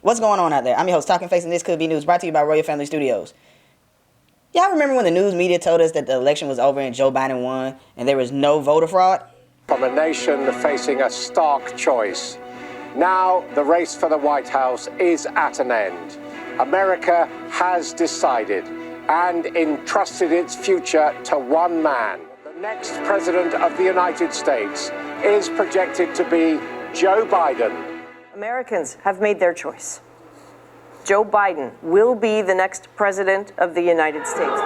What's going on out there? I'm your host, Talking Face, and this could be news brought to you by Royal Family Studios. Y'all remember when the news media told us that the election was over and Joe Biden won and there was no voter fraud? From a nation facing a stark choice. Now the race for the White House is at an end. America has decided and entrusted its future to one man. The next president of the United States is projected to be Joe Biden. Americans have made their choice. Joe Biden will be the next president of the United States.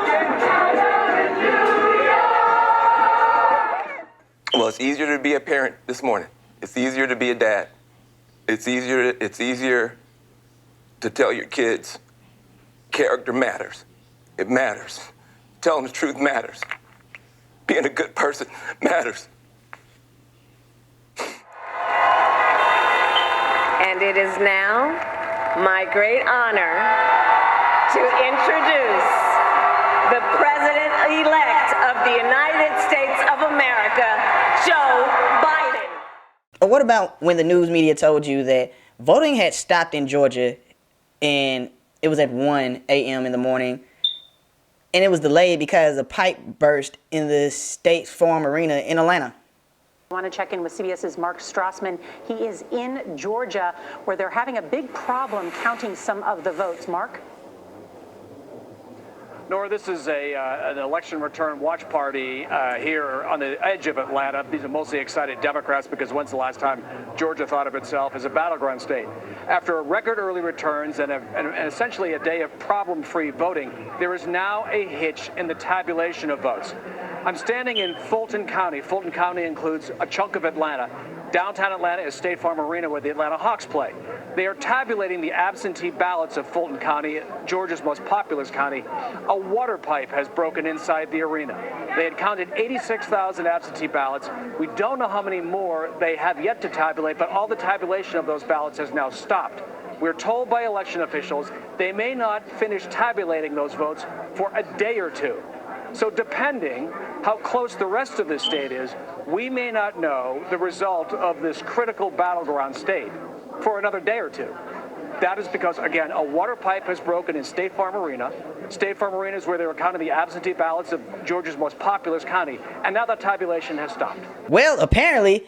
Well, it's easier to be a parent this morning. It's easier to be a dad. It's easier to tell your kids character matters. It matters. Telling the truth matters. Being a good person matters. And it is now my great honor to introduce the President-elect of the United States of America, Joe Biden. Or what about when the news media told you that voting had stopped in Georgia and it was at 1 a.m. in the morning and it was delayed because a pipe burst in the State Farm Arena in Atlanta? I want to check in with CBS's Mark Strassman. He is in Georgia, where they're having a big problem counting some of the votes. Mark? Nora, this is an election return watch party here on the edge of Atlanta. These are mostly excited Democrats because when's the last time Georgia thought of itself as a battleground state? After a record early returns and essentially a day of problem-free voting, there is now a hitch in the tabulation of votes. I'm standing in Fulton County. Fulton County includes a chunk of Atlanta. Downtown Atlanta is State Farm Arena, where the Atlanta Hawks play. They are tabulating the absentee ballots of Fulton County, Georgia's most populous county. A water pipe has broken inside the arena. They had counted 86,000 absentee ballots. We don't know how many more they have yet to tabulate, but all the tabulation of those ballots has now stopped. We're told by election officials they may not finish tabulating those votes for a day or two. So depending how close the rest of the state is, we may not know the result of this critical battleground state for another day or two. That is because, again, a water pipe has broken in State Farm Arena. State Farm Arena is where they were counting the absentee ballots of Georgia's most populous county, and now that tabulation has stopped. Well, apparently,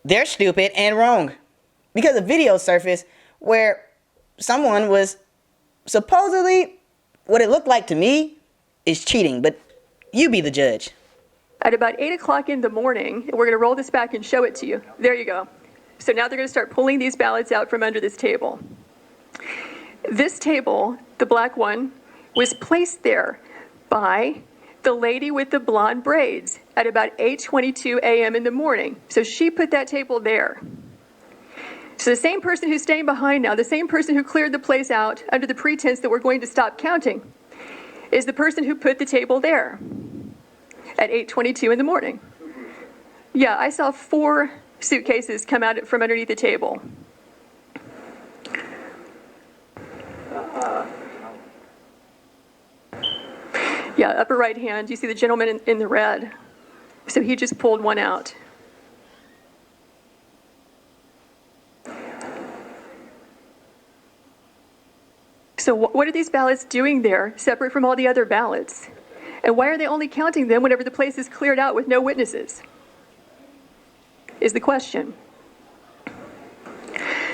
they're stupid and wrong. Because a video surfaced where someone was supposedly, what it looked like to me, is cheating, but you be the judge. At about 8 o'clock in the morning, we're going to roll this back and show it to you. There you go. So now they're going to start pulling these ballots out from under this table. This table, the black one, was placed there by the lady with the blonde braids at about 8:22 a.m. in the morning. So she put that table there. So the same person who's staying behind now, the same person who cleared the place out under the pretense that we're going to stop counting, is the person who put the table there at 8:22 in the morning. Yeah, I saw 4 suitcases come out from underneath the table. Yeah, upper right hand, you see the gentleman in the red. So he just pulled one out. So what are these ballots doing there, separate from all the other ballots? And why are they only counting them whenever the place is cleared out with no witnesses? Is the question.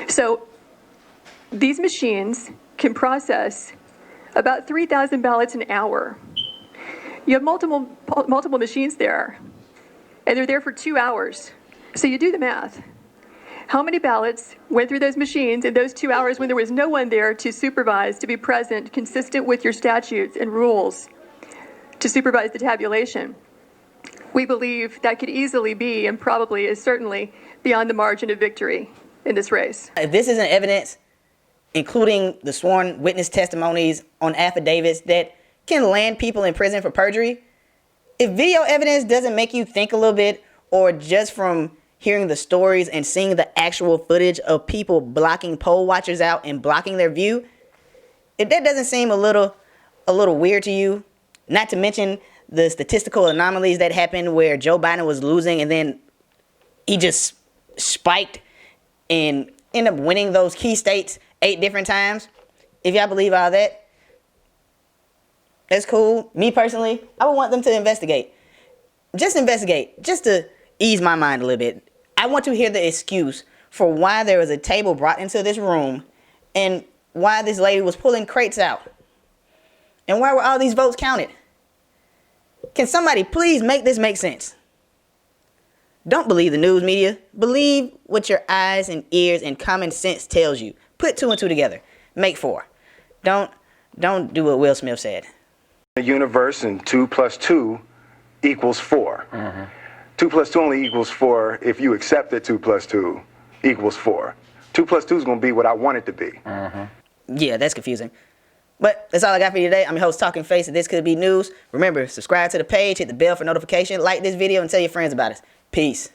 So these machines can process about 3,000 ballots an hour. You have multiple machines there, and they're there for 2 hours. So you do the math. How many ballots went through those machines in those 2 hours when there was no one there to supervise, to be present, consistent with your statutes and rules, to supervise the tabulation? We believe that could easily be, and probably is certainly, beyond the margin of victory in this race. If this isn't evidence, including the sworn witness testimonies on affidavits that can land people in prison for perjury, if video evidence doesn't make you think a little bit, or just from hearing the stories and seeing the actual footage of people blocking poll watchers out and blocking their view, if that doesn't seem a little weird to you, not to mention the statistical anomalies that happened where Joe Biden was losing and then he just spiked and ended up winning those key states 8 different times. If y'all believe all that, that's cool. Me personally, I would want them to investigate. Just investigate, just to ease my mind a little bit. I want to hear the excuse for why there was a table brought into this room and why this lady was pulling crates out. And why were all these votes counted? Can somebody please make this make sense? Don't believe the news media. Believe what your eyes and ears and common sense tells you. Put 2 and 2 together. Make 4. Don't do what Will Smith said. The universe, and 2 plus 2 equals 4. 2 plus 2 only equals 4 if you accept that 2 plus 2 equals 4. 2 plus 2 is going to be what I want it to be. Yeah, that's confusing. But that's all I got for you today. I'm your host, Talking Face, and this could be news. Remember, subscribe to the page, hit the bell for notification, like this video, and tell your friends about us. Peace.